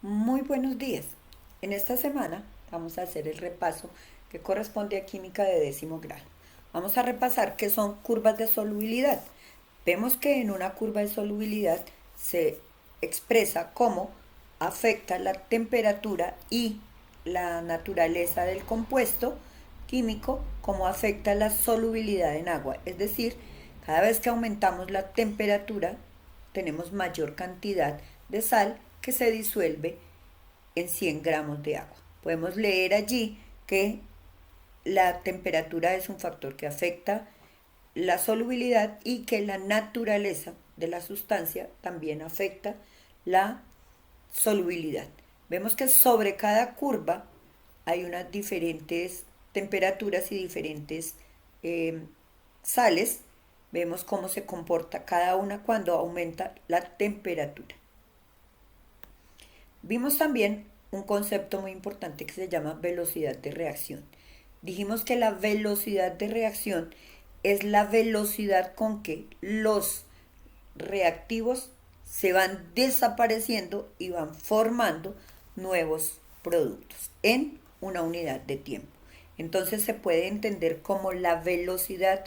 Muy buenos días. En esta semana vamos a hacer el repaso que corresponde a química de 10.º grado. Vamos a repasar qué son curvas de solubilidad. Vemos que en una curva de solubilidad se expresa cómo afecta la temperatura y la naturaleza del compuesto químico, cómo afecta la solubilidad en agua. Es decir, cada vez que aumentamos la temperatura, tenemos mayor cantidad de sal que se disuelve en 100 gramos de agua. Podemos leer allí que la temperatura es un factor que afecta la solubilidad y que la naturaleza de la sustancia también afecta la solubilidad. Vemos que sobre cada curva hay unas diferentes temperaturas y diferentes eh, sales. Vemos cómo se comporta cada una cuando aumenta la temperatura. Vimos también un concepto muy importante que se llama velocidad de reacción. Dijimos que la velocidad de reacción es la velocidad con que los reactivos se van desapareciendo y van formando nuevos productos en una unidad de tiempo. Entonces se puede entender como la velocidad,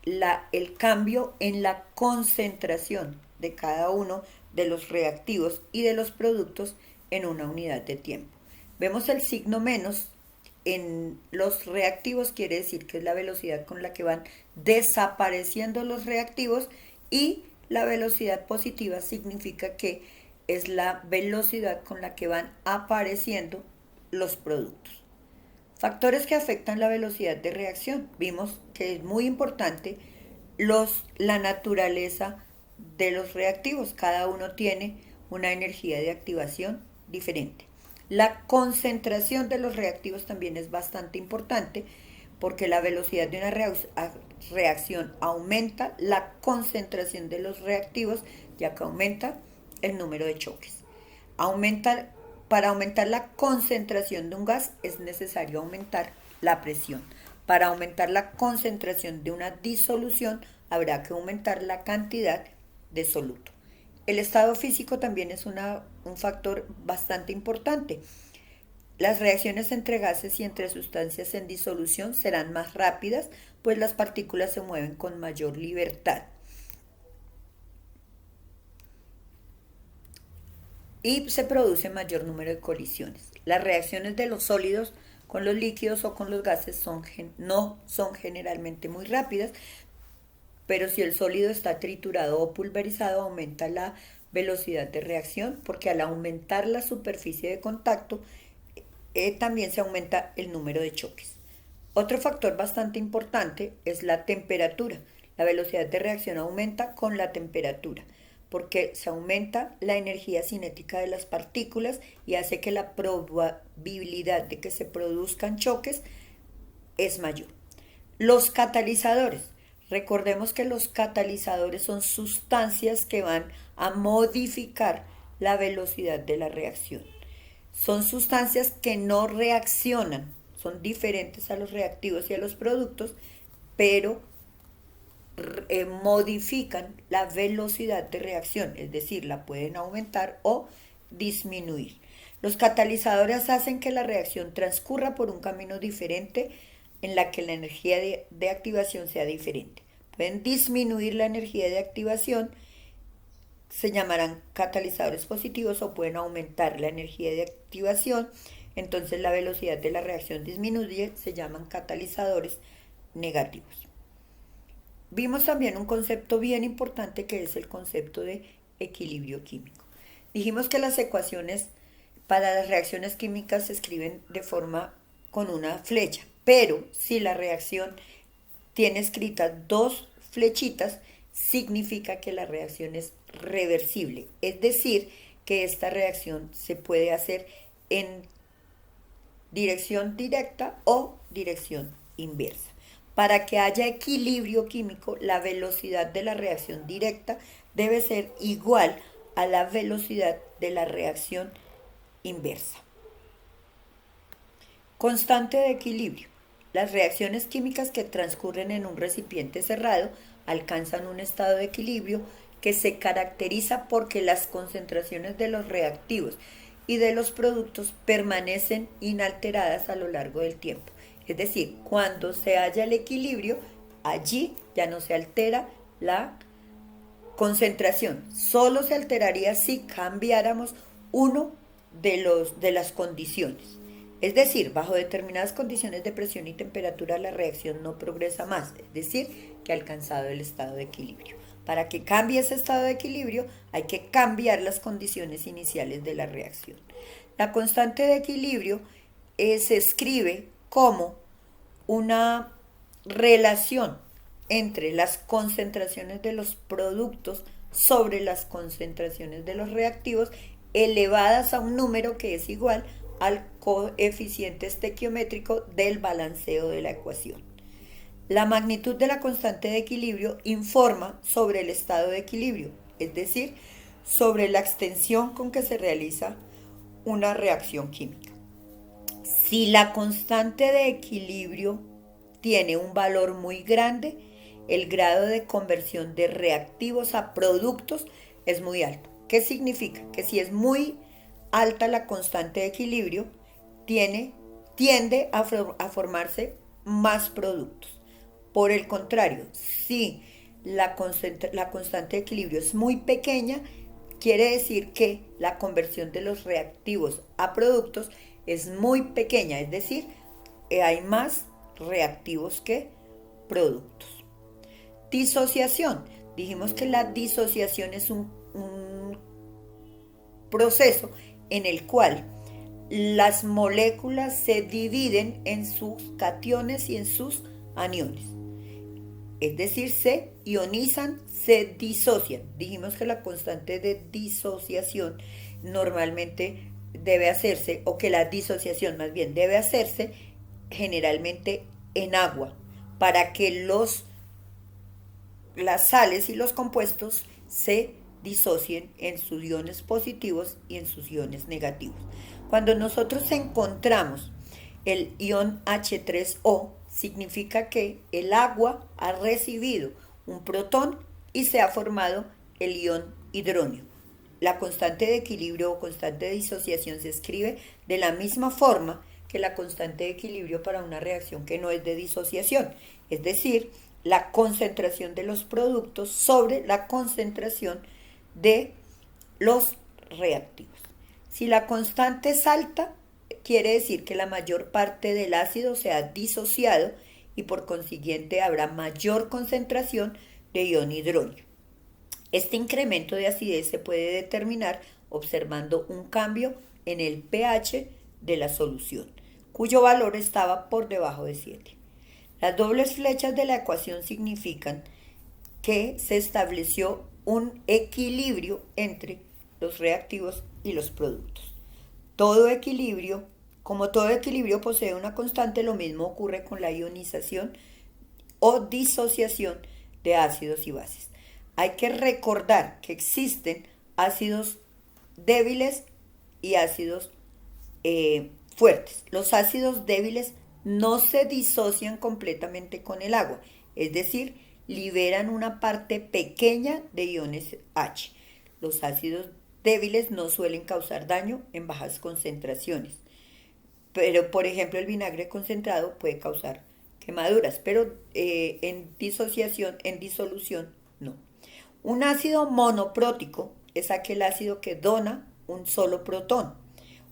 el cambio en la concentración de cada uno de los reactivos y de los productos en una unidad de tiempo. Vemos el signo menos en los reactivos, quiere decir que es la velocidad con la que van desapareciendo los reactivos, y la velocidad positiva significa que es la velocidad con la que van apareciendo los productos. Factores que afectan la velocidad de reacción. Vimos que es muy importante la naturaleza de los reactivos. Cada uno tiene una energía de activación diferente. La concentración de los reactivos también es bastante importante porque la velocidad de una reacción aumenta la concentración de los reactivos, ya que aumenta el número de choques. Aumenta, para aumentar la concentración de un gas es necesario aumentar la presión. Para aumentar la concentración de una disolución habrá que aumentar la cantidad de soluto. El estado físico también es un factor bastante importante. Las reacciones entre gases y entre sustancias en disolución serán más rápidas, pues las partículas se mueven con mayor libertad y se produce mayor número de colisiones. Las reacciones de los sólidos con los líquidos o con los gases no son generalmente muy rápidas, pero si el sólido está triturado o pulverizado aumenta la velocidad de reacción, porque al aumentar la superficie de contacto también se aumenta el número de choques. Otro factor bastante importante es la temperatura. La velocidad de reacción aumenta con la temperatura, porque se aumenta la energía cinética de las partículas y hace que la probabilidad de que se produzcan choques es mayor. Los catalizadores. Recordemos que los catalizadores son sustancias que van a modificar la velocidad de la reacción. Son sustancias que no reaccionan, son diferentes a los reactivos y a los productos, pero modifican la velocidad de reacción, es decir, la pueden aumentar o disminuir. Los catalizadores hacen que la reacción transcurra por un camino diferente en la que la energía de activación sea diferente. Pueden disminuir la energía de activación, se llamarán catalizadores positivos, o pueden aumentar la energía de activación, entonces la velocidad de la reacción disminuye, se llaman catalizadores negativos. Vimos también un concepto bien importante que es el concepto de equilibrio químico. Dijimos que las ecuaciones para las reacciones químicas se escriben de forma con una flecha, pero si la reacción tiene escritas dos flechitas, significa que la reacción es reversible, es decir, que esta reacción se puede hacer en dirección directa o dirección inversa. Para que haya equilibrio químico, la velocidad de la reacción directa debe ser igual a la velocidad de la reacción inversa. Constante de equilibrio. Las reacciones químicas que transcurren en un recipiente cerrado alcanzan un estado de equilibrio que se caracteriza porque las concentraciones de los reactivos y de los productos permanecen inalteradas a lo largo del tiempo. Es decir, cuando se halla el equilibrio, allí ya no se altera la concentración. Solo se alteraría si cambiáramos uno de las condiciones. Es decir, bajo determinadas condiciones de presión y temperatura la reacción no progresa más, es decir, que ha alcanzado el estado de equilibrio. Para que cambie ese estado de equilibrio hay que cambiar las condiciones iniciales de la reacción. La constante de equilibrio se escribe como una relación entre las concentraciones de los productos sobre las concentraciones de los reactivos elevadas a un número que es igual al coeficiente estequiométrico del balanceo de la ecuación. La magnitud de la constante de equilibrio informa sobre el estado de equilibrio, es decir, sobre la extensión con que se realiza una reacción química. Si la constante de equilibrio tiene un valor muy grande, el grado de conversión de reactivos a productos es muy alto. ¿Qué significa? Que si es muy alta la constante de equilibrio, tiende a formarse más productos. Por el contrario, si la constante de equilibrio es muy pequeña, quiere decir que la conversión de los reactivos a productos es muy pequeña, es decir, hay más reactivos que productos. Disociación. Dijimos que la disociación es un proceso en el cual las moléculas se dividen en sus cationes y en sus aniones. Es decir, se ionizan, se disocian. Dijimos que la constante de disociación normalmente debe hacerse, o que la disociación más bien debe hacerse generalmente en agua, para que las sales y los compuestos se disocien en sus iones positivos y en sus iones negativos. Cuando nosotros encontramos el ion H3O, significa que el agua ha recibido un protón y se ha formado el ion hidróneo. La constante de equilibrio o constante de disociación se escribe de la misma forma que la constante de equilibrio para una reacción que no es de disociación, es decir, la concentración de los productos sobre la concentración de los reactivos. Si la constante es alta, quiere decir que la mayor parte del ácido se ha disociado y por consiguiente habrá mayor concentración de ion hidróneo. Este incremento de acidez se puede determinar observando un cambio en el pH de la solución, cuyo valor estaba por debajo de 7. Las dobles flechas de la ecuación significan que se estableció un equilibrio entre los reactivos y los productos. Como todo equilibrio posee una constante, lo mismo ocurre con la ionización o disociación de ácidos y bases. Hay que recordar que existen ácidos débiles y ácidos fuertes. Los ácidos débiles no se disocian completamente con el agua, es decir, liberan una parte pequeña de iones H. Los ácidos débiles no suelen causar daño en bajas concentraciones. Pero, por ejemplo, el vinagre concentrado puede causar quemaduras, pero en disolución, no. Un ácido monoprótico es aquel ácido que dona un solo protón.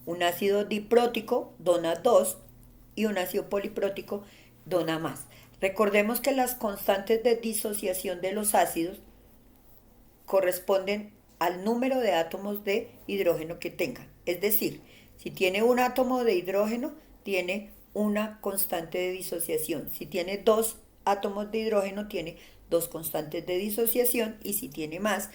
Un ácido diprótico dona 2 y un ácido poliprótico dona más. Recordemos que las constantes de disociación de los ácidos corresponden al número de átomos de hidrógeno que tengan. Es decir, si tiene un átomo de hidrógeno, tiene una constante de disociación. Si tiene 2 átomos de hidrógeno, tiene 2 constantes de disociación. Y si tiene más